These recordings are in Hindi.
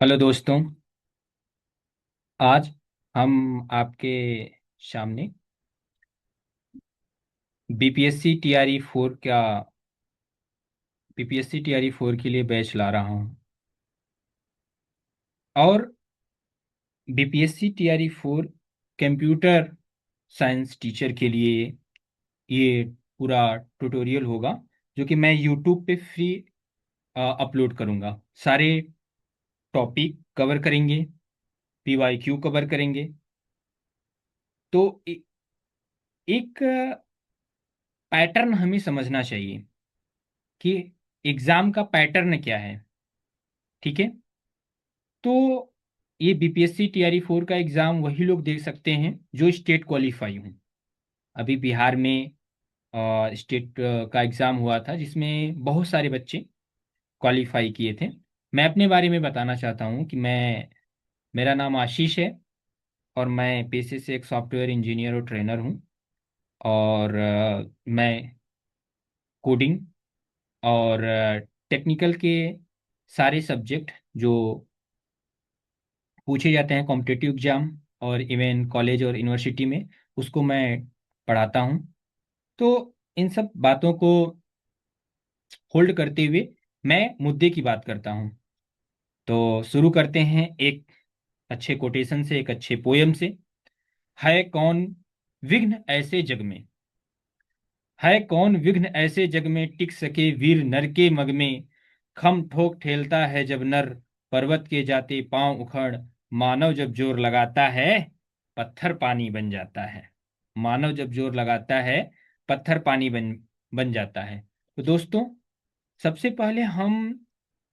हेलो दोस्तों। आज हम आपके सामने बीपीएससी टीआरई फोर का बीपीएससी टीआरई फोर के लिए बैच ला रहा हूँ। और BPSC TRE four computer science teacher के लिए ये पूरा ट्यूटोरियल होगा, जो कि मैं यूट्यूब पे फ्री अपलोड करूँगा। सारे टॉपिक कवर करेंगे, पीवाईक्यू कवर करेंगे। तो एक पैटर्न हमें समझना चाहिए कि एग्जाम का पैटर्न क्या है। ठीक है। तो ये बीपीएससी टीआरई फोर का एग्जाम वही लोग दे सकते हैं जो स्टेट क्वालिफाई हों। अभी बिहार में स्टेट का एग्जाम हुआ था, जिसमें बहुत सारे बच्चे क्वालिफाई किए थे। मैं अपने बारे में बताना चाहता हूँ कि मेरा नाम आशीष है, और मैं पेशे से एक सॉफ्टवेयर इंजीनियर और ट्रेनर हूँ। और मैं कोडिंग और टेक्निकल के सारे सब्जेक्ट जो पूछे जाते हैं कॉम्पिटिटिव एग्जाम और इवन कॉलेज और यूनिवर्सिटी में, उसको मैं पढ़ाता हूँ। तो इन सब बातों को होल्ड करते हुए मैं मुद्दे की बात करता हूँ। तो शुरू करते हैं एक अच्छे कोटेशन से, एक अच्छे पोयम से। है कौन विघ्न ऐसे जग में, है कौन विघ्न ऐसे जग में, टिक सके वीर नर के मग में। खम ठोक ठेलता है जब नर, पर्वत के जाते पांव उखड़। मानव जब जोर लगाता है, पत्थर पानी बन जाता है। मानव जब जोर लगाता है, पत्थर पानी बन जाता है। तो दोस्तों, सबसे पहले हम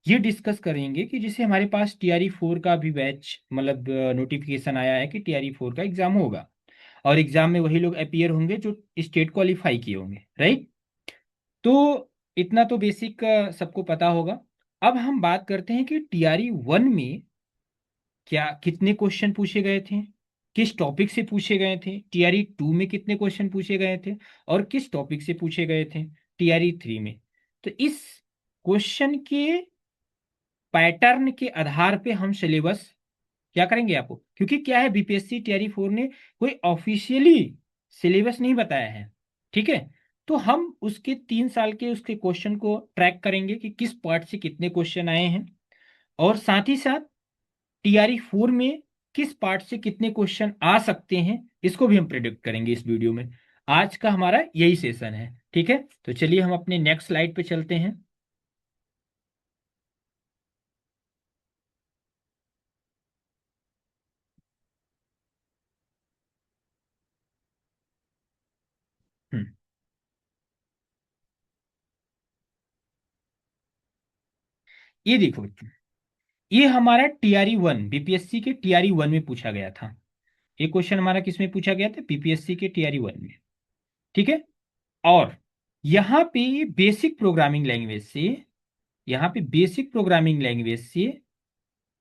ये डिस्कस करेंगे कि जैसे हमारे पास टीआरई फोर का भी बैच, मतलब नोटिफिकेशन आया है कि टीआरई फोर का एग्जाम होगा। और एग्जाम में वही लोग अपीयर होंगे जो स्टेट क्वालिफाई किए होंगे, राइट। तो इतना तो बेसिक सबको पता होगा। अब हम बात करते हैं कि टीआरई वन में क्या कितने क्वेश्चन पूछे गए थे, किस टॉपिक से पूछे गए थे। टीआरई टू में कितने क्वेश्चन पूछे गए थे और किस टॉपिक से पूछे गए थे टीआरई थ्री में। तो इस क्वेश्चन के पैटर्न के आधार पे हम सिलेबस क्या करेंगे आपको, क्योंकि क्या है, बीपीएससी टीआरई फोर ने कोई ऑफिशियली सिलेबस नहीं बताया है। ठीक है। तो हम उसके 3 साल के उसके क्वेश्चन को ट्रैक करेंगे कि किस पार्ट से कितने क्वेश्चन आए हैं, और साथ ही साथ टीआरई फोर में किस पार्ट से कितने क्वेश्चन आ सकते हैं, इसको भी हम प्रिडिक्ट करेंगे इस वीडियो में। आज का हमारा यही सेशन है। ठीक है। तो चलिए हम अपने नेक्स्ट स्लाइड पे चलते हैं। हम्म, ये देखो बच्चों, ये हमारा टीआरई वन, बीपीएससी के टीआरई वन में पूछा गया था। ये क्वेश्चन हमारा किस में पूछा गया था, बीपीएससी के टीआरई वन में। ठीक है। और यहाँ पे बेसिक प्रोग्रामिंग लैंग्वेज से, यहाँ पे बेसिक प्रोग्रामिंग लैंग्वेज से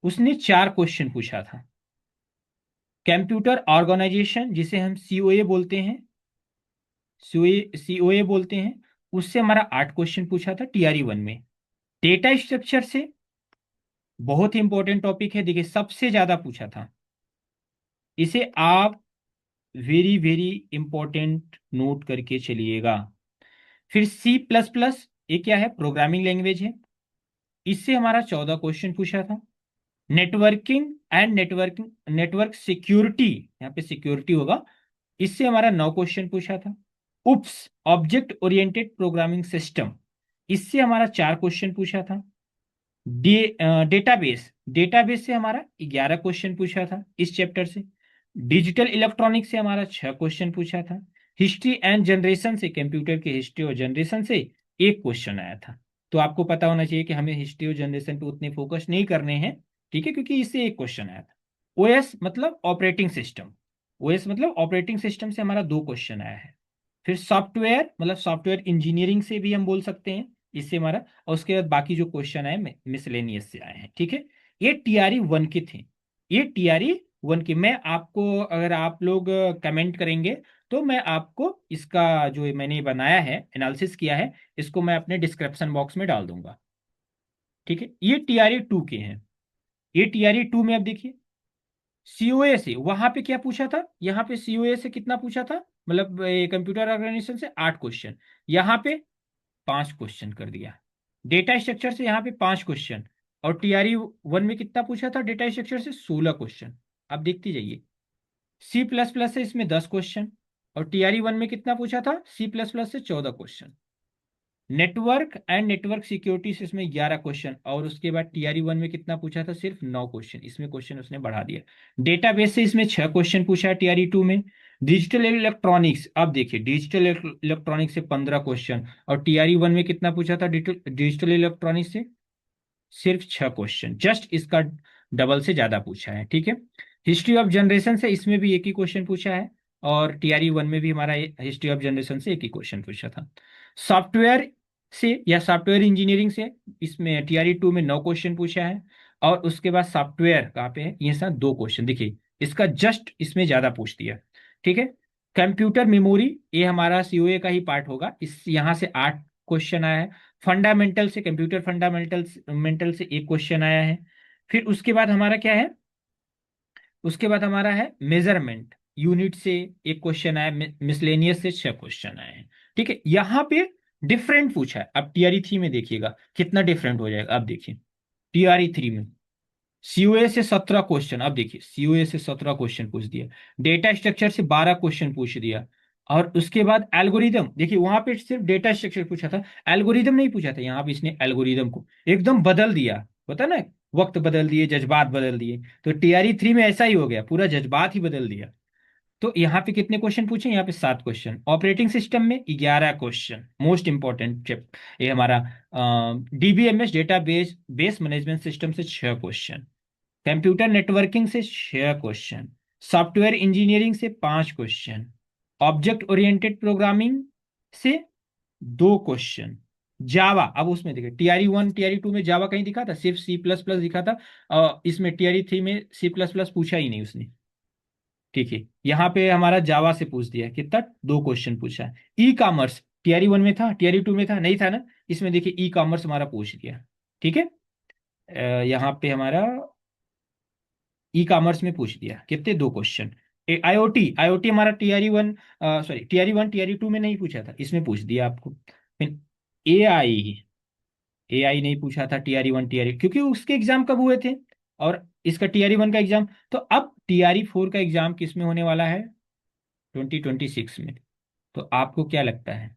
उसने 4 क्वेश्चन पूछा था। कंप्यूटर ऑर्गेनाइजेशन, जिसे हम सीओए बोलते हैं, सीओए बोलते हैं, उससे हमारा 8 क्वेश्चन पूछा था टीआरई वन में। डेटा स्ट्रक्चर से, बहुत ही इंपॉर्टेंट टॉपिक है, देखिए सबसे ज्यादा पूछा था। इसे आप वेरी वेरी इंपॉर्टेंट नोट करके चलिएगा। फिर सी प्लस प्लस, ये क्या है, प्रोग्रामिंग लैंग्वेज है, इससे हमारा 14 क्वेश्चन पूछा था। नेटवर्किंग एंड नेटवर्क सिक्योरिटी, यहाँ पे सिक्योरिटी होगा, इससे हमारा 9 क्वेश्चन पूछा था। उप्स, ऑब्जेक्ट ओरिएंटेड प्रोग्रामिंग सिस्टम, इससे हमारा 4 क्वेश्चन पूछा था। डेटाबेस, डेटाबेस से हमारा 11 क्वेश्चन पूछा था इस चैप्टर से। डिजिटल इलेक्ट्रॉनिक्स से हमारा 6 क्वेश्चन पूछा था। हिस्ट्री एंड जनरेशन से, कंप्यूटर के हिस्ट्री और जनरेशन से 1 क्वेश्चन आया था। तो आपको पता होना चाहिए कि हमें हिस्ट्री और जनरेशन पे उतने फोकस नहीं करने हैं। ठीक है, क्योंकि इससे 1 क्वेश्चन आया था। ओएस मतलब ऑपरेटिंग सिस्टम, ओएस मतलब ऑपरेटिंग सिस्टम से हमारा 2 क्वेश्चन आया है। फिर सॉफ्टवेयर मतलब सॉफ्टवेयर इंजीनियरिंग से भी हम बोल सकते हैं, इससे हमारा, और उसके बाद बाकी जो क्वेश्चन आए मिसलेनियस से आए हैं। ठीक है। ये टीआरई वन के थे। ये टीआरई वन के, मैं आपको, अगर आप लोग कमेंट करेंगे तो मैं आपको इसका जो मैंने बनाया है, एनालिसिस किया है, इसको मैं अपने डिस्क्रिप्शन बॉक्स में डाल दूंगा। ठीक है। ये टीआरई टू के हैं। ये टीआरई 2 में अब देखिए सीओए से वहां पे क्या पूछा था, यहाँ पे सीओए से कितना पूछा था, मतलब कंप्यूटर ऑर्गेनाइजेशन से 8 क्वेश्चन, यहाँ पे 5 क्वेश्चन कर दिया। डेटा स्ट्रक्चर से यहाँ पे 5 क्वेश्चन, और टीआरई 1 में कितना पूछा था डेटा स्ट्रक्चर से 16 क्वेश्चन। आप देखते जाइए। सी प्लस प्लस से इसमें 10 क्वेश्चन, और टीआरई 1 में कितना पूछा था सी प्लस प्लस से 14 question. Network and network security से इसमें 11 क्वेश्चन, और उसके बाद टीआरई 1 में कितना पूछा था सिर्फ 9 क्वेश्चन, इसमें क्वेश्चन उसने बढ़ा दिया। डेटाबेस से इसमें 6 क्वेश्चन पूछा है टीआरई 2 में। डिजिटल इलेक्ट्रॉनिक्स, अब देखिए डिजिटल इलेक्ट्रॉनिक्स से 15 क्वेश्चन, और टीआरई 1 में कितना पूछा था डिजिटल इलेक्ट्रॉनिक्स से सिर्फ 6 क्वेश्चन, जस्ट इसका डबल से ज्यादा पूछा है, ठीक है। हिस्ट्री ऑफ जनरेशन से इसमें भी एक ही क्वेश्चन पूछा है, और टीआरई 1 में भी हमारा हिस्ट्री ऑफ जनरेशन से एक ही क्वेश्चन पूछा था। सॉफ्टवेयर से या सॉफ्टवेयर इंजीनियरिंग से इसमें टीआरई 2 में 9 क्वेश्चन पूछा है, और उसके बाद सॉफ्टवेयर कहाँ पे है, ये सब 2 क्वेश्चन देखिए, इसका जस्ट इसमें ज्यादा पूछ दिया, ठीक है। कंप्यूटर मेमोरी, ये हमारा सीओए का ही पार्ट होगा, इस यहाँ से 8 क्वेश्चन आया है। फंडामेंटल से, कंप्यूटर फंडामेंटल मेंटल से 1 क्वेश्चन आया है। फिर उसके बाद हमारा क्या है, उसके बाद हमारा है मेजरमेंट यूनिट से 1 क्वेश्चन आया, मिसलेनियस से 6 क्वेश्चन आए हैं, ठीक है। यहाँ पे डिफरेंट पूछा है। अब टीआरई 3 में देखिएगा कितना डिफरेंट हो जाएगा। अब देखिए टीआरई 3 में सीओए से 17 क्वेश्चन, अब देखिए सीओए से 17 क्वेश्चन पूछ दिया। डेटा स्ट्रक्चर से 12 क्वेश्चन पूछ दिया, और उसके बाद एल्गोरिदम, देखिए वहां पे सिर्फ डेटा स्ट्रक्चर पूछा था, एल्गोरिदम नहीं पूछा था। यहाँ पे इसने एल्गोरिदम को एकदम बदल दिया, होता ना, वक्त बदल दिए, जज्बात बदल दिए। तो टीआरई 3 में ऐसा ही हो गया, पूरा जज्बात ही बदल दिया। तो यहाँ पे कितने क्वेश्चन पूछे, यहाँ पे 7 क्वेश्चन। ऑपरेटिंग सिस्टम में 11 क्वेश्चन, मोस्ट इंपॉर्टेंट ये हमारा DBMS data base base management system से 6 क्वेश्चन। कंप्यूटर नेटवर्किंग से 6 क्वेश्चन। सॉफ्टवेयर इंजीनियरिंग से 5 क्वेश्चन। ऑब्जेक्ट ओरिएंटेड प्रोग्रामिंग से 2 क्वेश्चन। जावा, अब उसमें देखिए टीआरई 1 टीआरई 2 में जावा कहीं दिखा था, सिर्फ सी प्लस प्लस दिखा था। इसमें टीआरई 3 में सी प्लस प्लस पूछा ही नहीं उसने, ठीक है। यहाँ पे हमारा जावा से पूछ दिया, कितना 2 क्वेश्चन पूछा है। ई कॉमर्स टीआरई 1 में था, टीआरई 2 में था नहीं था ना, इसमें देखिए ई कॉमर्स हमारा पूछ दिया, ठीक है। यहाँ पे हमारा ई कॉमर्स में पूछ दिया, कितने 2 क्वेश्चन। आईओटी, आईओटी हमारा टीआरई 1, सॉरी टीआरई 1 टीआरई 2 में नहीं पूछा था, इसमें पूछ दिया आपको। फिर एआई, एआई नहीं पूछा था टीआरई 1 टीआरई, क्योंकि उसके एग्जाम कब हुए थे, और इसका टीआरई 1 का एग्जाम। तो अब टीआरई 4 का एग्जाम किस में होने वाला है, 2026 में। तो आपको क्या लगता है,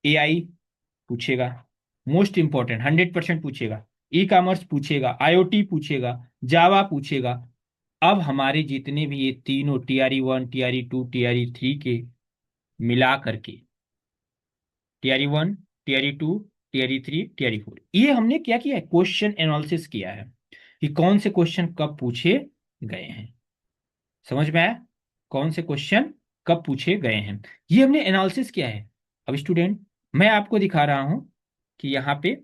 एआई पूछेगा, मोस्ट इंपॉर्टेंट 100% पूछेगा, ई कॉमर्स पूछेगा, आईओटी पूछेगा, जावा पूछेगा। अब हमारे जितने भी ये तीनों टीआरई 1 टीआरई 2 टीआरई 3 के मिला करके, टीआरई 1 टीआरई 2 टीआरई 3 टीआरई 4, ये हमने क्या किया है, क्वेश्चन एनालिसिस किया है कि कौन से क्वेश्चन कब पूछे गए हैं। समझ में आया, कौन से क्वेश्चन कब पूछे गए हैं, ये हमने एनालिसिस किया है। अब स्टूडेंट, मैं आपको दिखा रहा हूं कि यहाँ पे,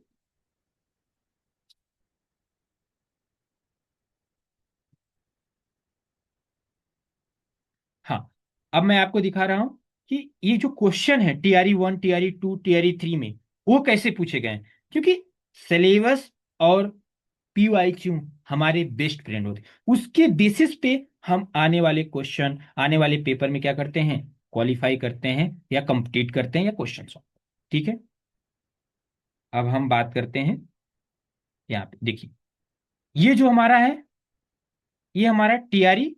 हाँ, अब मैं आपको दिखा रहा हूं कि ये जो क्वेश्चन है टीआरई 1 टीआरई 2 टीआरई 3 में, वो कैसे पूछे गए हैं। क्योंकि सिलेबस और पीवाईक्यू हमारे बेस्ट फ्रेंड होते हैं, उसके बेसिस पे हम आने वाले क्वेश्चन, आने वाले पेपर में क्या करते हैं, क्वालिफाई करते हैं या कंप्लीट करते हैं या क्वेश्चन सॉल्व, ठीक है। अब हम बात करते हैं, यहाँ पे देखिए, ये जो हमारा है, ये हमारा टीआरई,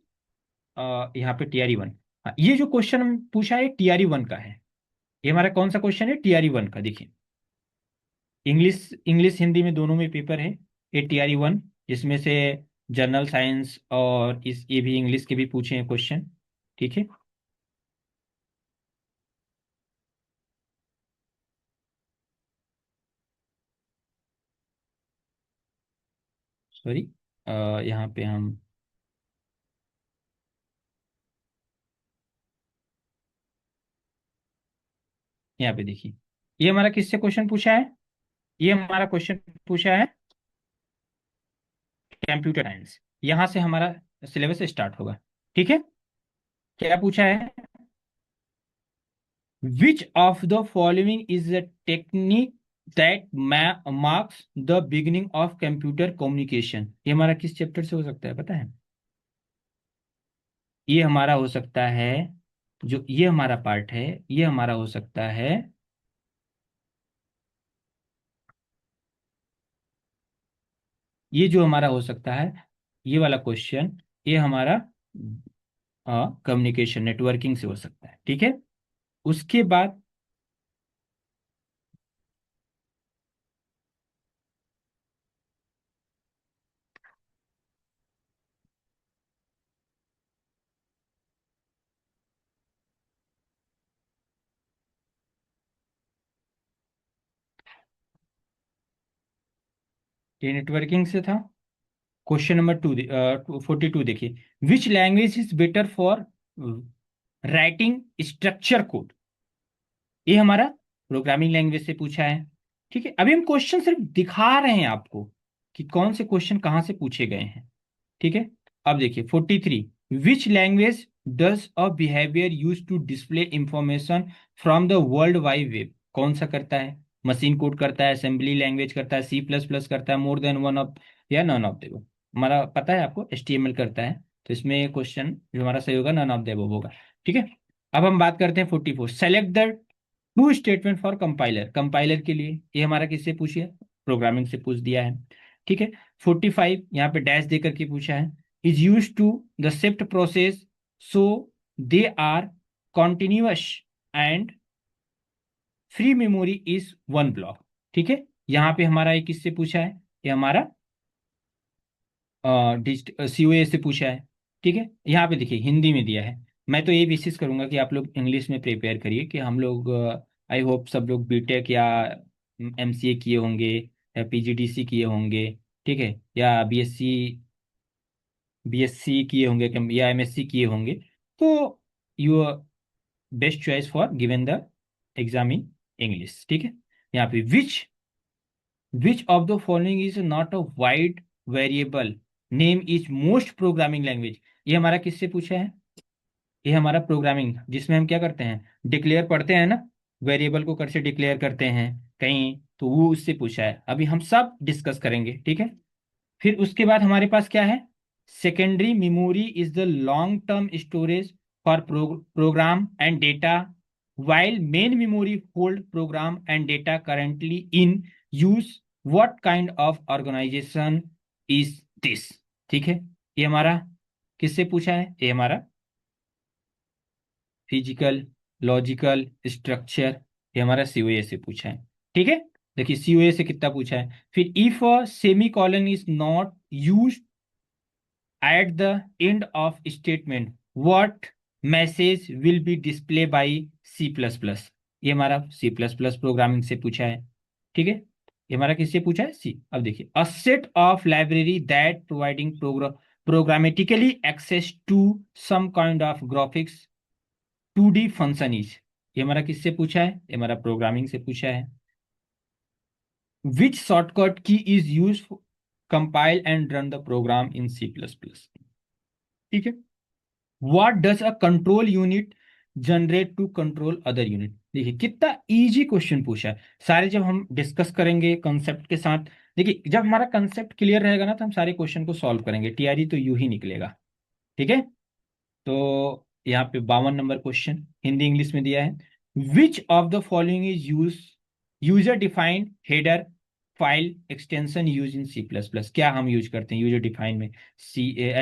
यहाँ पे टीआरई 1, हाँ, ये जो क्वेश्चन पूछा है टीआरई 1 का है। ये हमारा कौन सा क्वेश्चन है, टीआरई 1 का। देखिए इंग्लिश इंग्लिश हिंदी में दोनों में पेपर है, ये टीआरई 1, जिसमें से जनरल साइंस और इस ये भी इंग्लिश के भी पूछे हैं क्वेश्चन, ठीक है। सॉरी, यहाँ पे हम, यहाँ पे देखिए, ये हमारा किससे क्वेश्चन पूछा है, ये हमारा क्वेश्चन पूछा है कंप्यूटर साइंस। यहाँ से हमारा सिलेबस स्टार्ट होगा, ठीक है। क्या पूछा है, which of the following is a technique that marks the beginning of computer communication. ये हमारा किस चैप्टर से हो सकता है पता है? ये हमारा हो सकता है, जो ये हमारा पार्ट है, ये हमारा हो सकता है, ये जो हमारा हो सकता है, ये वाला क्वेश्चन, ये हमारा कम्युनिकेशन नेटवर्किंग से हो सकता है। ठीक है, उसके बाद ये नेटवर्किंग से था। क्वेश्चन नंबर 42 देखिए, which language is better for writing structure code. ये हमारा प्रोग्रामिंग लैंग्वेज से पूछा है। ठीक है, अभी हम क्वेश्चन सिर्फ दिखा रहे हैं आपको कि कौन से क्वेश्चन कहाँ से पूछे गए हैं। ठीक है, अब देखिए 43, which language does a behaviour use to display information from the world wide web. कौन सा करता है? मशीन कोड करता है, असेंबली लैंग्वेज करता है, सी प्लस प्लस करता है, मोर देन वन ऑफ, या नन ऑफ देव। हमारा पता है आपको, HTML करता है। तो इसमें क्वेश्चन जो हमारा सही होगा नन ऑफ देव होगा। ठीक है, अब हम बात करते हैं 44, select the true statement for compiler. Compiler के लिए ये हमारा किससे पूछिए? प्रोग्रामिंग से पूछ दिया है। ठीक है, 45 यहाँ पे डैश दे करके पूछा है, is use to the shift process so they are continuous and free memory is one block. ठीक है, यहाँ पे हमारा ये किससे पूछा है? ये हमारा COA से पूछा है। ठीक है, यहाँ पे देखिए हिंदी में दिया है। मैं तो ये विशेष करूंगा कि आप लोग इंग्लिश में प्रिपेयर करिए, कि हम लोग आई होप सब लोग बीटेक या MCA किए होंगे, या PGDC किए होंगे। ठीक है, या BSc किए होंगे, या MSc किए होंगे। तो your best choice for given the exam in English. ठीक है, यहाँ पे विच of the following is not a wide variable name is most programming language. ये हमारा किससे पूछा है? ये हमारा प्रोग्रामिंग, जिसमें हम क्या करते हैं, डिक्लेयर पढ़ते हैं ना, वेरिएबल को कैसे डिक्लेयर करते हैं कहीं, तो वो उससे पूछा है। अभी हम सब डिस्कस करेंगे। ठीक है, फिर उसके बाद हमारे पास क्या है? Secondary memory is the long term storage for program and data, while main memory hold program and data currently in use, what kind of organisation is this. ठीक है, ये हमारा किससे पूछा है? ये हमारा फिजिकल लॉजिकल स्ट्रक्चर, ये हमारा COA से पूछा है। ठीक है, देखिए COA से कितना पूछा है। फिर if semi colon is not use at the end of statement what message will be displayed by C++। ये हमारा C++ प्रोग्रामिंग से पूछा है। ठीक है, ये हमारा किससे पूछा है? सी। अब देखिए, a set of library that providing programmatically access to some kind of graphics 2D function is। ये हमारा किससे पूछा है? ये हमारा प्रोग्रामिंग से पूछा है। which shortcut key is used to compile and run the program in C++। ठीक है, what does a control unit generate to control other unit. देखिए कितना इजी क्वेश्चन पूछा है। सारे जब हम डिस्कस करेंगे कंसेप्ट के साथ, देखिए जब हमारा कंसेप्ट क्लियर रहेगा ना, तो हम सारे क्वेश्चन को सॉल्व करेंगे। TRE तो यूं ही निकलेगा। ठीक है, तो यहाँ पे 52 नंबर क्वेश्चन हिंदी इंग्लिश में दिया है, which of the following is user defined header file extension use in C++। क्या हम यूज करते हैं यूजर डिफाइन में?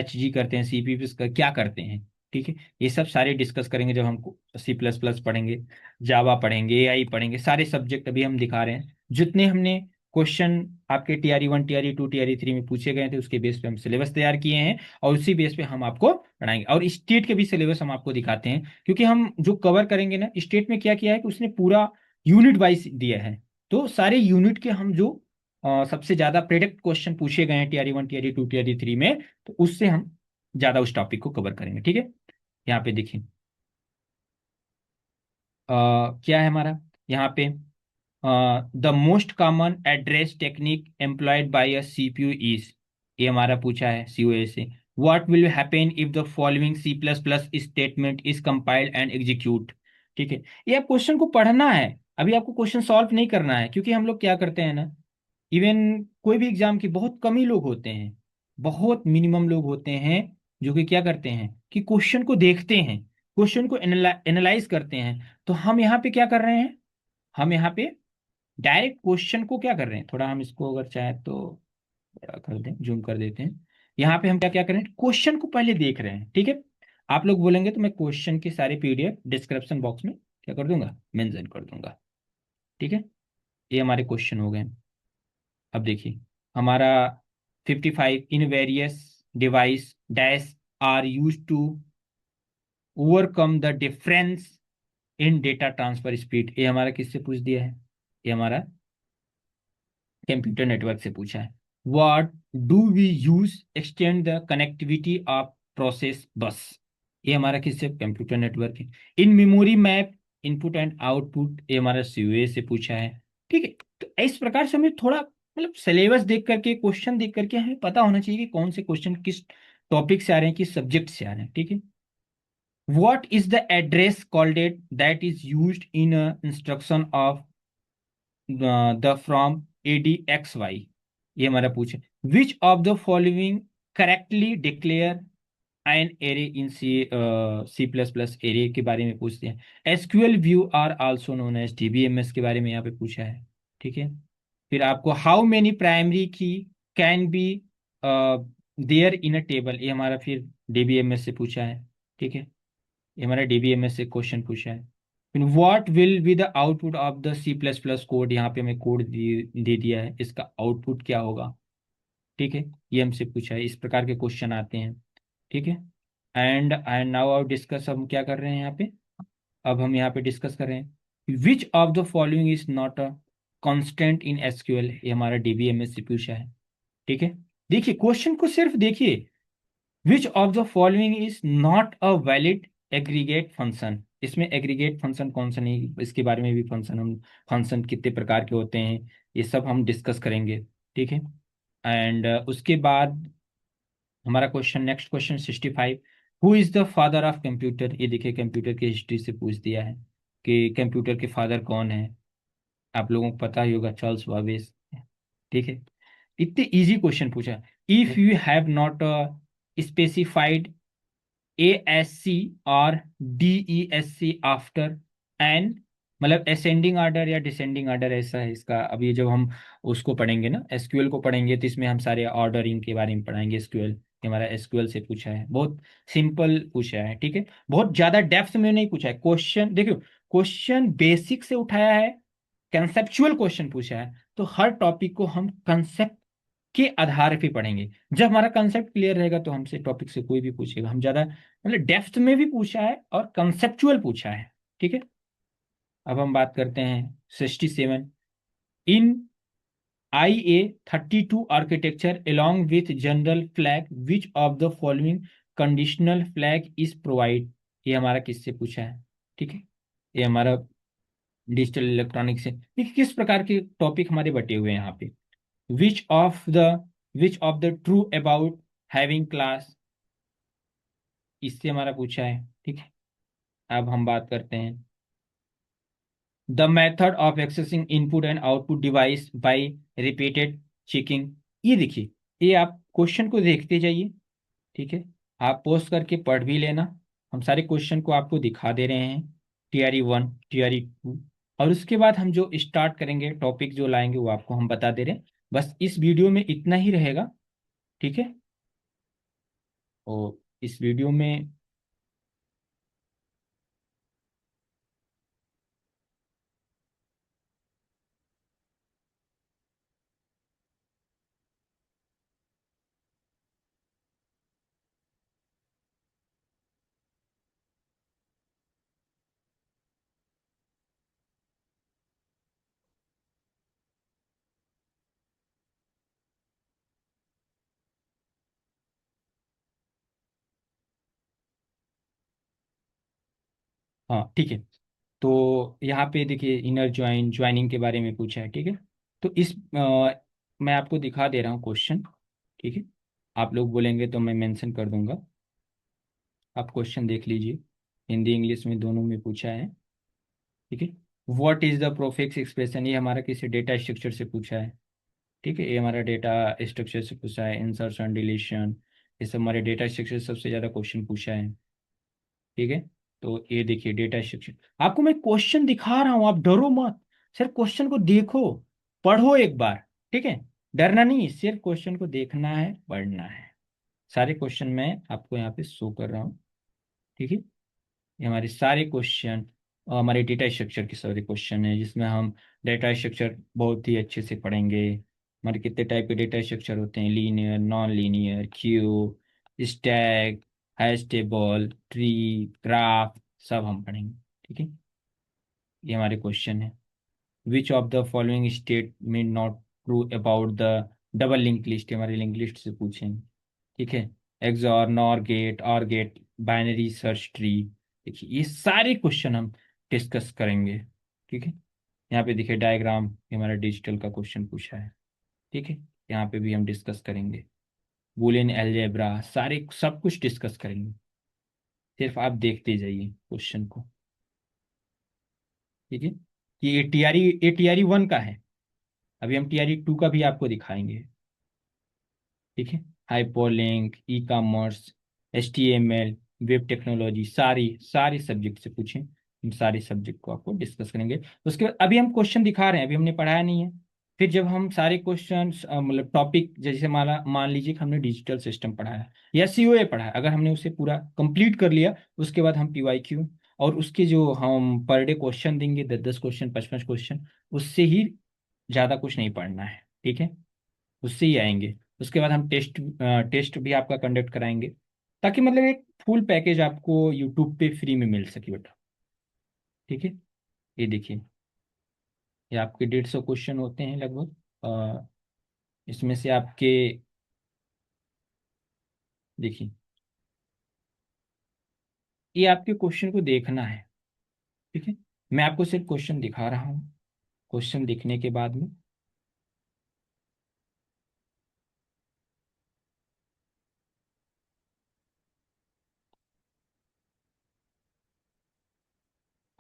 HG करते हैं, CPP क्या करते हैं? ठीक है, ये सब सारे डिस्कस करेंगे जब हम C++ पढ़ेंगे, जावा पढ़ेंगे, AI पढ़ेंगे, सारे सब्जेक्ट अभी हम दिखा रहे हैं। जितने हमने क्वेश्चन आपके TRE 1 TRE 2 TRE 3 में पूछे गए थे, उसके बेस पे हम सिलेबस तैयार किए हैं, और उसी बेस पे हम आपको पढ़ाएंगे। और स्टेट के भी सिलेबस हम आपको दिखाते हैं, क्योंकि हम जो कवर करेंगे ना, स्टेट में क्या किया है कि उसने पूरा यूनिट वाइज दिया है। तो सारे यूनिट के हम जो सबसे ज्यादा प्रेडिक्ट क्वेश्चन पूछे गए हैं TRE 1 TRE 2 TRE 3 में, तो उससे हम ज्यादा उस टॉपिक को कवर करेंगे। ठीक है, यहाँ पे देखिए क्या है हमारा यहाँ पे, the most common address technique employed by a CPU is. ये हमारा पूछा है COA से। What will happen if the following C++ statement is compiled and execute. ठीक है, ये आप क्वेश्चन को पढ़ना है। अभी आपको क्वेश्चन सॉल्व नहीं करना है, क्योंकि हम लोग क्या करते हैं ना, इवन कोई भी एग्जाम की बहुत कम ही लोग होते हैं, बहुत मिनिमम लोग होते हैं जो कि क्या करते हैं कि क्वेश्चन को देखते हैं, क्वेश्चन को एनालाइज करते हैं। तो हम यहाँ पे क्या कर रहे हैं, हम यहाँ पे डायरेक्ट क्वेश्चन को क्या कर रहे हैं, थोड़ा हम इसको अगर चाहे तो बड़ा कर दें, जूम कर देते हैं। यहाँ पे हम क्या क्या कर रहे हैं, क्वेश्चन को पहले देख रहे हैं, ठीक है। आप लोग बोलेंगे तो मैं क्वेश्चन के सारे पीडीएफ डिस्क्रिप्शन बॉक्स में क्या कर दूंगा, मेंशन कर दूंगा, ठीक है। ये हमारे क्वेश्चन हो गए। अब देखिए हमारा 55 in various device dash are use to overcome the difference in data transfer speed, ये हमारा किससे पूछ दिया है, ये हमारा कंप्यूटर नेटवर्क से पूछा है। What do we use extend the connectivity of process bus, ये हमारा किससे, कंप्यूटर नेटवर्क है। In memory map input and output, ये हमारा सीओए से पूछा है, ठीक है। तो इस प्रकार से हमें थोड़ा मतलब सिलेबस देख करके, क्वेश्चन देख करके हमें पता होना चाहिए कि कौन से क्वेश्चन किस टॉपिक से आ रहे हैं, किस सब्जेक्ट से आ रहे हैं, ठीक है। What is the address called it that is used in a instruction of the from ADXY, ये हमारा पूछे। Which of the following correctly declare an array in C++ array के बारे में पूछते हैं। SQL view are also known as DBMS के बारे में यहाँ पे पूछा है, ठीक है। फिर आपको how many primary key can be there in a table, ये हमारा फिर DBMS से पूछा है, ठीक है। ये हमारा डीबीएमएस से क्वेश्चन पूछा है। फिर what will be the output of the C++ code, यहाँ पे हमें कोड दे दिया है, इसका आउटपुट क्या होगा, ठीक है। ये हमसे पूछा है, इस प्रकार के क्वेश्चन आते हैं, ठीक है। एंड नाउ आउ डिस्कस, हम क्या कर रहे हैं यहाँ पे, अब हम यहाँ पे डिस्कस कर रहे हैं विच of the following is not a constant in SQL, ये हमारा डीबीएमएस से पूछा है, ठीक है। देखिए क्वेश्चन को सिर्फ देखिए, विच of the following is not a valid aggregate function, इसमें एग्रीगेट फंक्शन कौन सा नहीं, इसके बारे में भी फंक्शन, हम फंक्शन कितने प्रकार के होते हैं ये सब हम डिस्कस करेंगे, ठीक है। एंड उसके बाद हमारा question, next question 65, who is the father of computer, ये देखिए कंप्यूटर की हिस्ट्री से पूछ दिया है कि कंप्यूटर के फादर कौन है। आप लोगों को पता ही होगा, चार्ल्स बाबेज, ठीक है। इतने इजी क्वेश्चन पूछा। If you have not specified ASC और DESC आफ्टर एन, मतलब असेंडिंग ऑर्डर या डिसेंडिंग ऑर्डर ऐसा है इसका। अभी जब हम उसको पढ़ेंगे ना, एसक्यूएल को पढ़ेंगे, तो इसमें हम सारे ऑर्डरिंग के बारे में पढ़ाएंगे। एसक्यूएल हमारा एसक्यूएल से पूछा है, बहुत सिंपल पूछा है, ठीक है। बहुत ज्यादा डेप्थ में नहीं पूछा है क्वेश्चन, देखियो क्वेश्चन बेसिक से उठाया है, कंसेप्चुअल क्वेश्चन पूछा है। तो हर टॉपिक को हम कंसेप्ट के आधार पे पढ़ेंगे। जब हमारा कंसेप्ट क्लियर रहेगा तो हमसे टॉपिक से कोई भी पूछेगा, हम ज्यादा मतलब डेप्थ में भी पूछा है और कंसेप्चुअल पूछा है, ठीक है। अब हम बात करते हैं 67, इन IA-32 architecture along with general flag which of the following conditional flag is provide, ये हमारा किससे पूछा है, ठीक है। ये हमारा डिजिटल इलेक्ट्रॉनिक्स से। देखिए किस प्रकार के टॉपिक हमारे बटे हुए हैं यहाँ पे। विच of the which of the true about having class, इससे हमारा पूछा है, ठीक है। अब हम बात करते हैं the method of accessing input and output device by repeated checking, ये देखिए, ये आप क्वेश्चन को देखते जाइए, ठीक है। आप पोस्ट करके पढ़ भी लेना, हम सारे क्वेश्चन को आपको दिखा दे रहे हैं, TRE 1 TRE 2, और उसके बाद हम जो स्टार्ट करेंगे टॉपिक जो लाएंगे वो आपको हम बता दे रहे हैं। बस इस वीडियो में इतना ही रहेगा, ठीक है। और इस वीडियो में हाँ ठीक है, तो यहाँ पे देखिए इनर ज्वाइनिंग के बारे में पूछा है, ठीक है। तो मैं आपको दिखा दे रहा हूँ क्वेश्चन, ठीक है। आप लोग बोलेंगे तो मैं मेंशन कर दूंगा, आप क्वेश्चन देख लीजिए, हिंदी इंग्लिश में दोनों में पूछा है, ठीक है। What is the prefix expression, ये हमारा किसी डेटा स्ट्रक्चर से पूछा है। ठीक है, ये हमारा डेटा स्ट्रक्चर से पूछा है, इंसर्शन डिलीशन, ये सब हमारे डेटा स्ट्रक्चर से सबसे ज़्यादा क्वेश्चन पूछा है। ठीक है, तो ये देखिए डेटा स्ट्रक्चर, आपको मैं क्वेश्चन दिखा रहा हूँ, आप डरो मत, सिर्फ क्वेश्चन को देखो, पढ़ो एक बार। ठीक है, डरना नहीं, सिर्फ क्वेश्चन को देखना है, पढ़ना है। सारे क्वेश्चन मैं आपको यहाँ पे शो कर रहा हूँ। ठीक है, ये हमारे सारे क्वेश्चन, हमारे डेटा स्ट्रक्चर के सारे क्वेश्चन है, जिसमें हम डेटा स्ट्रक्चर बहुत ही अच्छे से पढ़ेंगे। हमारे कितने टाइप के डेटा स्ट्रक्चर होते हैं, linear, non linear, Q, stack, hash table, tree, graph, सब हम पढ़ेंगे। ठीक है, ये हमारे क्वेश्चन है। Which of the following statement not true about the double link list, हमारी लिंक लिस्ट से पूछें। ठीक है, XOR, nor gate, or gate, binary search tree. देखिए ये सारे क्वेश्चन हम डिस्कस करेंगे। ठीक है, यहाँ पे देखिए डायग्राम, ये हमारा डिजिटल का क्वेश्चन पूछा है। ठीक है, यहाँ पे भी हम डिस्कस करेंगे। बूलियन अलजेब्रा, सारे सब कुछ डिस्कस करेंगे, सिर्फ आप देखते जाइए क्वेश्चन को। ठीक है, कि ये टीआरई 1 का है, अभी हम टीआरई 2 का भी आपको दिखाएंगे। ठीक है, hyperlink, e commerce, HTML, web technology, सारी सारे सब्जेक्ट से पूछें, हम सारे सब्जेक्ट को आपको डिस्कस करेंगे। उसके बाद अभी हम क्वेश्चन दिखा रहे हैं, अभी हमने पढ़ाया नहीं है। फिर जब हम सारे क्वेश्चन मतलब टॉपिक, जैसे मान मान लीजिए कि हमने डिजिटल सिस्टम पढ़ाया या सीओए पढ़ाया, अगर हमने उसे पूरा कंप्लीट कर लिया, उसके बाद हम PYQ और उसके जो हम पर डे क्वेश्चन देंगे, 10-10 क्वेश्चन, 55 क्वेश्चन, उससे ही ज़्यादा कुछ नहीं पढ़ना है। ठीक है, उससे ही आएंगे। उसके बाद हम टेस्ट भी आपका कंडक्ट कराएंगे, ताकि मतलब एक फुल पैकेज आपको यूट्यूब पे फ्री में मिल सके बेटा। ठीक है, ये देखिए, ये आपके 150 क्वेश्चन होते हैं लगभग। इसमें से आपके, देखिए, ये आपके क्वेश्चन को देखना है। ठीक है, मैं आपको सिर्फ क्वेश्चन दिखा रहा हूँ, क्वेश्चन दिखने के बाद में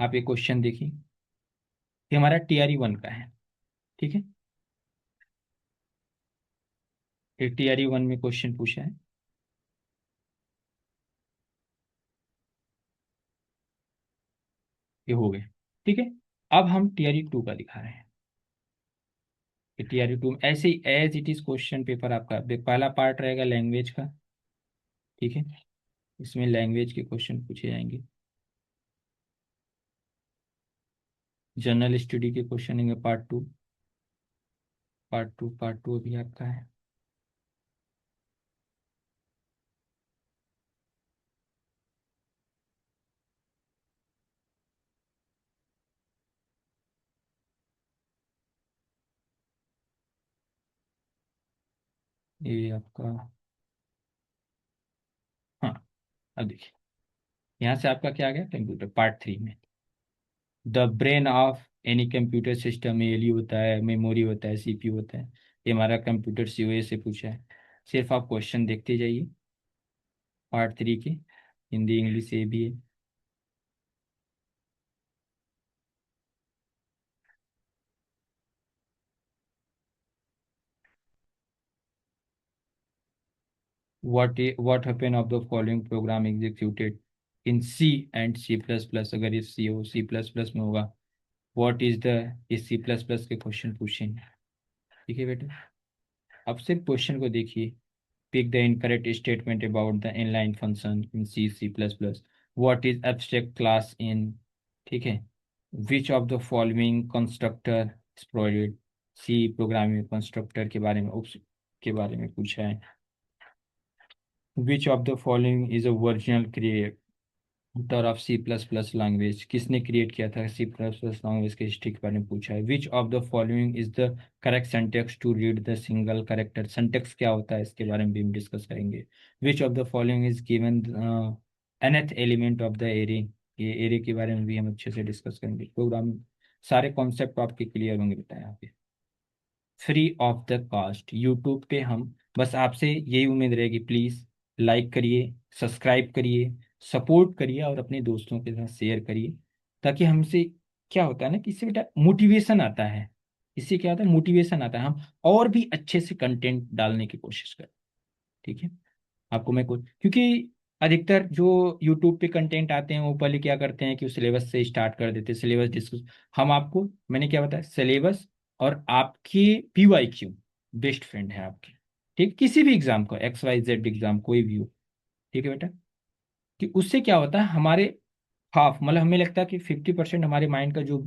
आप ये क्वेश्चन देखिए, ये हमारा TRE 1 का है। ठीक है, ये TRE 1 में क्वेश्चन पूछा है, ये हो गए। ठीक है, अब हम TRE 2 का दिखा रहे हैं। TRE 2 ऐसे ही as it is question paper आपका पहला पार्ट रहेगा लैंग्वेज का। ठीक है, इसमें लैंग्वेज के क्वेश्चन पूछे जाएंगे, जनरल स्टडी के क्वेश्चन होंगे, पार्ट टू अभी आपका है। ये आपका, हाँ, अब देखिए, यहाँ से आपका क्या आ गया, कंप्यूटर पार्ट 3 में। The brain of any computer system में एलयू होता है, मेमोरी होता है, CPU होता है। ये हमारा कंप्यूटर COA से पूछा है, सिर्फ आप क्वेश्चन देखते जाइए, पार्ट 3 के, हिंदी इंग्लिश ये भी है। What happened of the following program executed in C and C++, अगर ये C++ में होगा, व्हाट इज द, ये C++ के क्वेश्चन पूछेंगे। ठीक है बेटा, अब सिर्फ क्वेश्चन को देखिए। Pick the incorrect statement about the inline function in C++, what is abstract class in, ठीक है, which of the following constructor provided, C programming constructor के बारे में, उस के बारे में पूछा है। Which of the following is a original author of C++ language, किसने क्रिएट किया था C++ लैंग्वेज के हिस्ट्री के बारे में पूछा है। Which of the following is the correct syntax to read the single character, syntax क्या होता है इसके बारे में भी हम डिस्कस करेंगे। विच of the following is given nth element of the array, ये एरे के बारे में भी हम अच्छे से डिस्कस करेंगे। प्रोग्राम सारे कॉन्सेप्ट आपके क्लियर होंगे बेटा यहाँ पे, free of the cost YouTube पे। हम बस आपसे यही उम्मीद रहेगी, प्लीज़ लाइक करिए, सब्सक्राइब करिए, सपोर्ट करिए और अपने दोस्तों के साथ शेयर करिए, ताकि हमसे क्या होता है ना कि इससे बेटा मोटिवेशन आता है। इससे क्या होता है, मोटिवेशन आता है, हम और भी अच्छे से कंटेंट डालने की कोशिश करें। ठीक है। आपको मैं कुछ, क्योंकि अधिकतर जो यूट्यूब पे कंटेंट आते हैं वो पहले क्या करते हैं कि उस सिलेबस से स्टार्ट कर देते हैं, सिलेबस डिस्कस। हम आपको, मैंने क्या बताया, सिलेबस और आपकी PYQ बेस्ट फ्रेंड है आपकी। ठीक, किसी भी एग्जाम का, XYZ एग्जाम कोई भी हो। ठीक है बेटा, कि उससे क्या होता है, हमारे हाफ मतलब हमें लगता है कि 50% हमारे माइंड का जो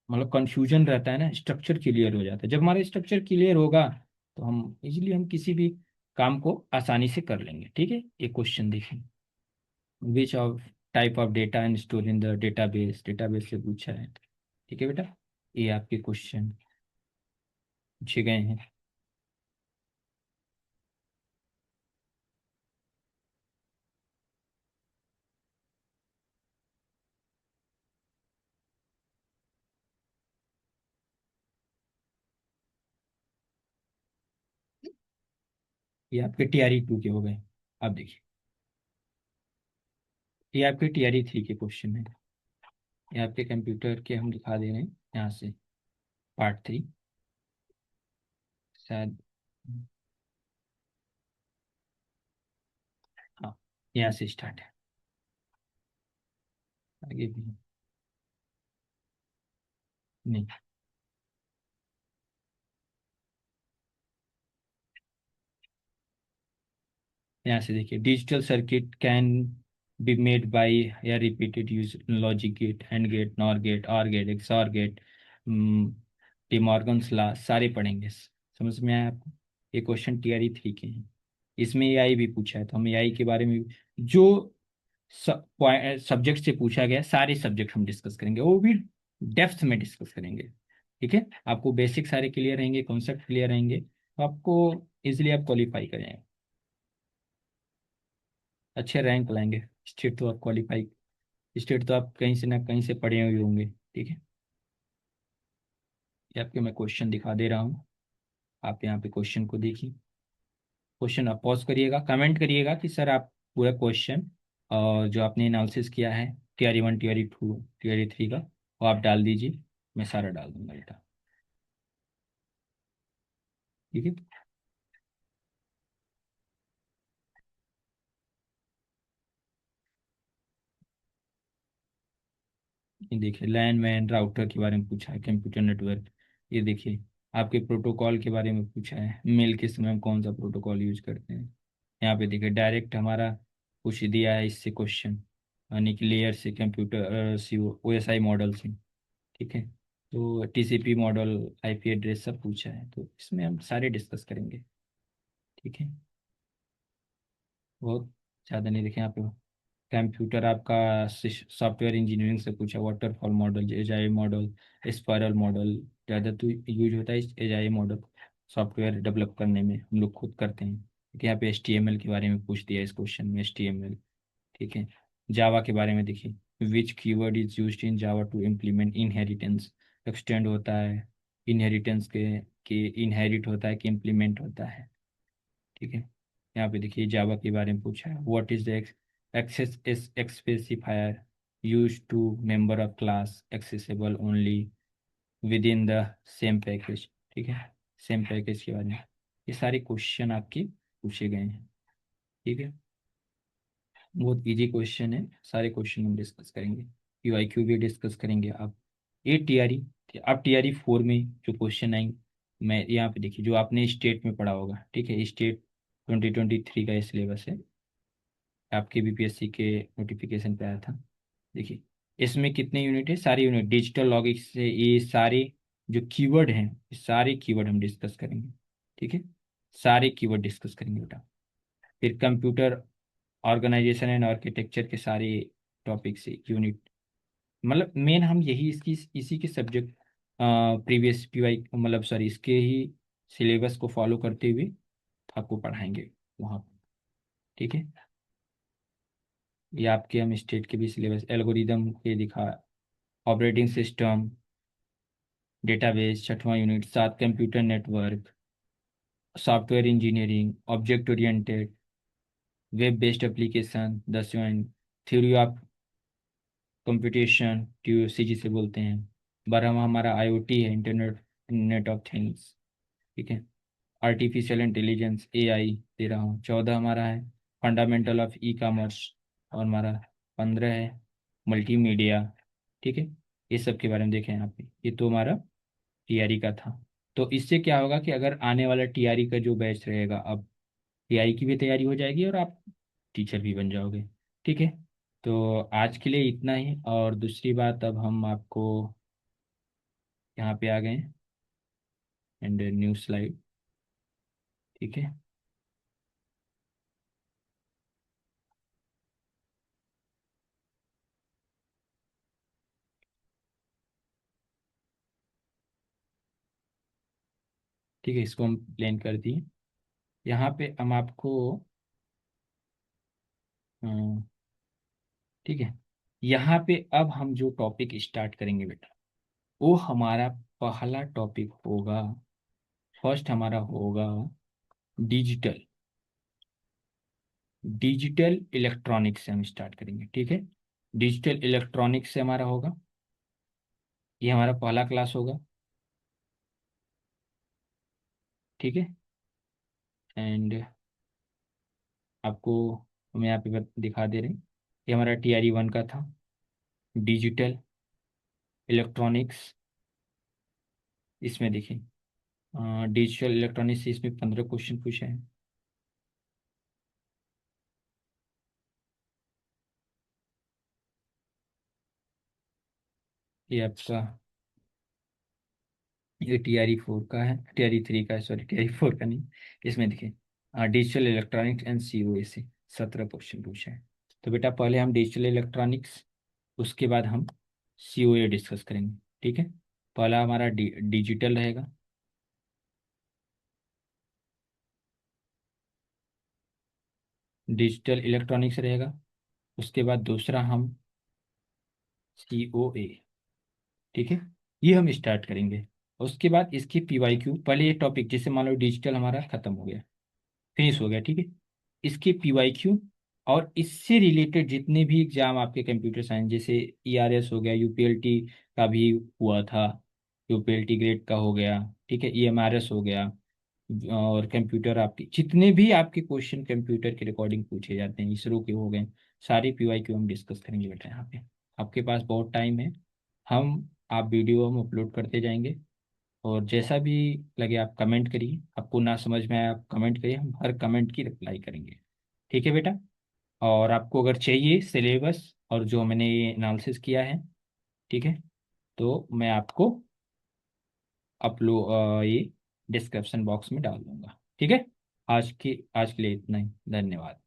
मतलब कंफ्यूजन रहता है ना, स्ट्रक्चर क्लियर हो जाता है। जब हमारा स्ट्रक्चर क्लियर होगा तो हम इजीली हम किसी भी काम को आसानी से कर लेंगे। ठीक है। एक क्वेश्चन देखिए, which of type of data and store in the database, database से पूछा है। ठीक है बेटा, ये आपके क्वेश्चन पूछे गए हैं। ये आपके TRE 2 के हो गए। आप देखिए, ये आपके TRE 3 के क्वेश्चन है। ये आपके कंप्यूटर के हम दिखा दे रहे हैं यहाँ से, पार्ट 3 शायद। हाँ, यहाँ से स्टार्ट है, आगे भी नहीं। यहाँ से देखिए, digital circuit can be made by या repeated use logic gate, and gate, nor gate, or gate, XOR gate, De Morgan's law, सारे पढ़ेंगे। समझ में आया आपको? ये क्वेश्चन TRE 3 के हैं। इसमें AI भी पूछा है, तो हम AI के बारे में जो सब्जेक्ट से पूछा गया, सारे सब्जेक्ट हम डिस्कस करेंगे, वो भी डेप्थ में डिस्कस करेंगे। ठीक है, आपको बेसिक सारे क्लियर रहेंगे, कॉन्सेप्ट क्लियर रहेंगे, तो आपको इजिली आप क्वालिफाई करेंगे, अच्छे रैंक लाएंगे। स्टेट तो आप क्वालिफाई, स्टेट तो आप कहीं से ना कहीं से पढ़े हुए होंगे। ठीक है, ये आपके मैं क्वेश्चन दिखा दे रहा हूँ, आप यहाँ पे क्वेश्चन को देखिए। क्वेश्चन आप पॉज करिएगा, कमेंट करिएगा कि सर आप पूरा क्वेश्चन और जो आपने एनालिसिस किया है TRE 1, TRE 2, TRE 3 का, वो आप डाल दीजिए, मैं सारा डाल दूंगा बेटा। ठीक है। ये देखिए, लैन मैन राउटर के बारे में पूछा है, कंप्यूटर नेटवर्क। ये देखिए, आपके प्रोटोकॉल के बारे में पूछा है, मेल के समय हम कौन सा प्रोटोकॉल यूज करते हैं। यहाँ पे देखिए, डायरेक्ट हमारा पूछ दिया है इससे क्वेश्चन, यानी कि लेयर से, कंप्यूटर सी OSI मॉडल से। ठीक है, तो TCP मॉडल, IP एड्रेस सब पूछा है, तो इसमें हम सारे डिस्कस करेंगे। ठीक है, बहुत ज़्यादा नहीं देखें यहाँ पे। कंप्यूटर आपका सॉफ्टवेयर इंजीनियरिंग से पूछा, waterfall model, agile model, spiral model. ज़्यादा तो यूज होता है एजाइल मॉडल सॉफ्टवेयर डेवलप करने में, हम लोग खुद करते हैं। ठीक है, यहाँ पे HTML के बारे में पूछ दिया इस क्वेश्चन में, HTML। ठीक है, जावा के बारे में देखिए, which keyword is used in Java to implement inheritance. Extend होता है इनहेरिटेंस के इनहेरिट होता है कि इम्प्लीमेंट होता है। ठीक है, यहाँ पे देखिए, जावा के बारे में पूछा है, what is the access is specifier use to member of class accessible only with in the same package. ठीक है, सेम पैकेज के बारे में ये सारे क्वेश्चन आपके पूछे गए हैं। ठीक है, बहुत इजी क्वेश्चन है, सारे क्वेश्चन हम डिस्कस करेंगे, PYQ भी डिस्कस करेंगे। आप ये TRE, आप TRE 4 में जो क्वेश्चन आएंगे, मैं यहाँ पे देखिए, जो आपने स्टेट में पढ़ा होगा। ठीक है, स्टेट 2023 का ये सिलेबस है, आपके BPSC के नोटिफिकेशन पे आया था। देखिए, इसमें कितने यूनिट है, सारे यूनिट डिजिटल लॉगिक से, ये सारे जो कीवर्ड हैं, ये सारे कीवर्ड हम डिस्कस करेंगे। ठीक है, सारे कीवर्ड डिस्कस करेंगे बेटा। फिर कंप्यूटर ऑर्गेनाइजेशन एंड आर्किटेक्चर के सारे टॉपिक से यूनिट, मतलब मेन हम यही इसकी इसी के सब्जेक्ट प्रीवियस PY मतलब सॉरी इसके ही सिलेबस को फॉलो करते हुए आपको पढ़ाएंगे वहाँ पे। ठीक है, ये आपके हम स्टेट के भी सिलेबस, एल्गोरिदम के दिखा, ऑपरेटिंग सिस्टम, डेटाबेस 6वां unit, 7 computer network, software engineering, object oriented, web based application 10वां, थ्योरी ऑफ कंप्यूटेशन, TCG से बोलते हैं, 12वां हमारा आईओटी है, इंटरनेट नेट ऑफ थिंग्स। ठीक है। आर्टिफिशियल इंटेलिजेंस, एआई दे रहा हूँ। 14 हमारा है फंडामेंटल ऑफ ई कॉमर्स, और हमारा 15 है मल्टीमीडिया। ठीक है। ये सब के बारे में देखें यहाँ पे, ये तो हमारा टीआरई का था। तो इससे क्या होगा कि अगर आने वाला टीआरई का जो बैच रहेगा, अब टीआरई की भी तैयारी हो जाएगी और आप टीचर भी बन जाओगे। ठीक है। तो आज के लिए इतना ही। और दूसरी बात, अब हम आपको यहाँ पे आ गए एंड न्यू स्लाइड। ठीक है। ठीक है, इसको हम प्लेन कर दिए। यहाँ पे हम आपको अम, ठीक है, यहाँ पे अब हम जो टॉपिक स्टार्ट करेंगे बेटा, वो हमारा पहला टॉपिक होगा, फर्स्ट हमारा होगा डिजिटल डिजिटल इलेक्ट्रॉनिक्स से हम स्टार्ट करेंगे। ठीक है। डिजिटल इलेक्ट्रॉनिक्स से हमारा होगा, ये हमारा पहला क्लास होगा। ठीक है। एंड आपको हम यहाँ पे दिखा दे रहे हैं, ये हमारा टीआरई 1 का था, डिजिटल इलेक्ट्रॉनिक्स। इसमें देखिए, डिजिटल इलेक्ट्रॉनिक्स से इसमें 15 क्वेश्चन पूछे हैं। ये आपका, ये टीआरई 4 का है, टीआरई 3 का है, सॉरी टीआरई 4 का नहीं। इसमें देखिए डिजिटल इलेक्ट्रॉनिक्स एंड सीओए से 17 क्वेश्चन पूछे हैं। तो बेटा पहले हम डिजिटल इलेक्ट्रॉनिक्स, उसके बाद हम सीओए डिस्कस करेंगे। ठीक है। पहला हमारा डिजिटल रहेगा। डिजिटल इलेक्ट्रॉनिक्स रहेगा। उसके बाद दूसरा हम सीओए। ठीक है। ये हम स्टार्ट करेंगे। उसके बाद इसकी पीवाईक्यू, पहले ये टॉपिक जैसे मान लो डिजिटल हमारा खत्म हो गया, फिनिश हो गया। ठीक है। इसके पीवाईक्यू और इससे रिलेटेड जितने भी एग्जाम आपके कंप्यूटर साइंस, जैसे ईआरएस हो गया, यूपीएलटी का भी हुआ था, यूपीएलटी ग्रेड का हो गया। ठीक है। ईएमआरएस हो गया, और कंप्यूटर आपके जितने भी आपके क्वेश्चन कंप्यूटर के रिकॉर्डिंग पूछे जाते हैं, इसरो के हो गए, सारी पीवाईक्यू हम डिस्कस करेंगे बेटा यहाँ पे। आपके पास बहुत टाइम है, हम आप वीडियो हम अपलोड करते जाएंगे। और जैसा भी लगे आप कमेंट करिए, आपको ना समझ में आए आप कमेंट करिए, हम हर कमेंट की रिप्लाई करेंगे। ठीक है बेटा। और आपको अगर चाहिए सिलेबस और जो मैंने ये एनालिसिस किया है, ठीक है, तो मैं आपको ये डिस्क्रिप्शन बॉक्स में डाल दूंगा। ठीक है। आज के लिए इतना ही, धन्यवाद।